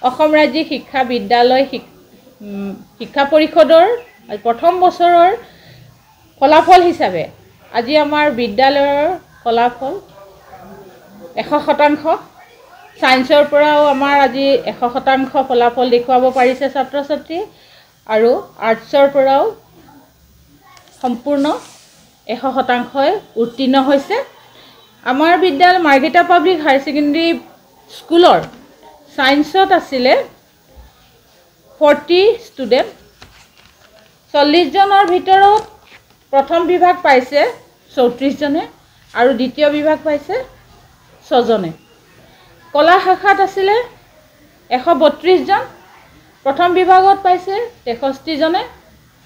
অসম ৰাজ্যিক শিক্ষা বিদ্যালয় শিক্ষা পৰিষদৰ প্ৰথম বছৰৰ ফলাফল হিচাপে আজি আমাৰ বিদ্যালয়ৰ ফলাফল 100% সায়েন্সৰ পৰাও আমাৰ আজি 100% ফলাফল দেখুৱাব পাৰিছে ছাত্ৰ ছাত্ৰী আৰু আৰ্টছৰ পৰাও সম্পূৰ্ণ 100% উত্তীৰ্ণ হৈছে আমাৰ বিদ্যালয় মাৰ্ঘেৰিটা পাব্লিক হায়াৰ সেকেন্ডাৰী স্কুলৰ সায়েন্সত আছিলে 40 ষ্টুডেন্ট 40 জনৰ ভিতৰত প্ৰথম বিভাগ পাইছে 34 জনে আৰু দ্বিতীয় বিভাগ পাইছে 6 জনে কলা শাখাত আছিলে 132 জন প্ৰথম বিভাগত পাইছে 63 জনে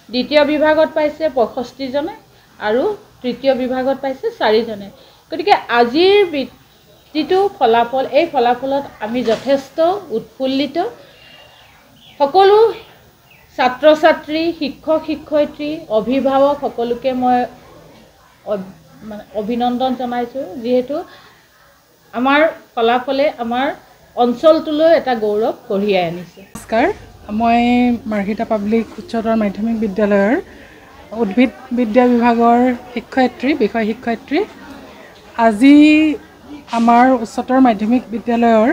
দ্বিতীয় বিভাগত পাইছে 65 জনে আৰু তৃতীয় বিভাগত পাইছে 4 জনে গতিকে আজিৰ যিটো ফলাফল এই ফলাফলত আমি যথেষ্ট উৎফুল্লিত সকলো ছাত্ৰ ছাত্ৰী শিক্ষক শিক্ষয়িত্ৰী অভিভাৱক সকলোকে মই অভিনন্দন জনাইছো যেহেতু আমাৰ ফলাফলে আমাৰ অঞ্চলটোলৈ এটা গৌৰৱ কঢ়িয়াই আনিছে নমস্কাৰ মই মাৰ্ঘেৰিটা পাব্লিক উচ্চতৰ মাধ্যমিক বিদ্যালয়ৰ উদ্ভিদ বিদ্যা বিভাগৰ বিষয় শিক্ষয়িত্ৰী আজি আমাৰ উচ্চতৰ মাধ্যমিক বিদ্যালয়ৰ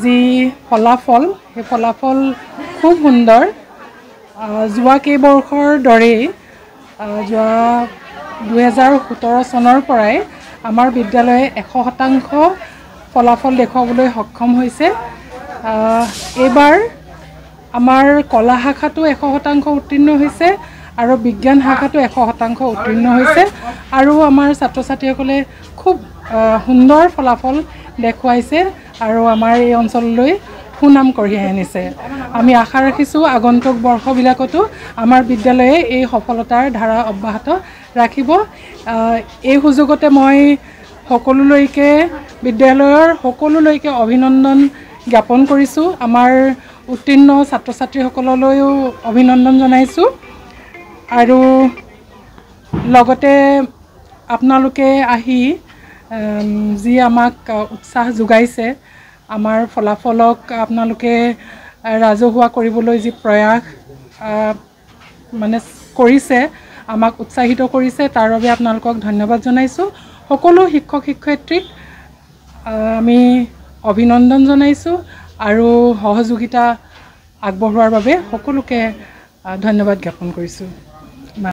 যি ফলাফল সেই ফলাফল খুব সুন্দৰ যোৱা কেইবৰ্ষৰ দৰেই যোৱা 2017 চনৰ পৰাই আমাৰ বিদ্যালয়ে 100% ফলাফল দেখুৱাবলৈ সক্ষম হৈছে এইবাৰ আমাৰ কলা শাখাটো 100% উত্তীৰ্ণ হৈছে আৰু বিজ্ঞান শাখাটো 100% উত্তীৰ্ণ হৈছে আৰু আমাৰ ছাত্ৰ ছাত্ৰীসকলে খুব সুন্দৰ ফলাফল দেখুৱাইছে আৰু আমাৰ এই অঞ্চললৈ সুনাম কঢ়িয়াই আনিছে আমি আশা ৰাখিছোঁ আগন্তুক বৰ্ষবিলাকতো আমাৰ বিদ্যালয়ে এই সফলতাৰ ধাৰা অব্যাহত ৰাখিব এই সুযোগতে মই সকলোলৈকে বিদ্যালয়ৰ সকলোলৈকে অভিনন্দন জ্ঞাপন কৰিছোঁ আমাৰ উত্তীৰ্ণ ছাত্ৰ ছাত্ৰীসকললৈও অভিনন্দন জনাইছোঁ আৰু লগতে আপোনালোকে আহি যি আমাক উৎসাহ যোগাইছে আমাৰ ফলাফলক আপোনালোকে ৰাজহুৱা কৰিবলৈ যি প্ৰয়াস কৰিছে আমাক উৎসাহিত কৰিছে তাৰ বাবে আপোনালোকক ধন্যবাদ জনাইছোঁ সকলো শিক্ষক শিক্ষয়িত্ৰীক আমি অভিনন্দন জনাইছোঁ আৰু সহযোগিতা আগবঢ়োৱাৰ বাবে সকলোকে ধন্যবাদ জ্ঞাপন কৰিছোঁ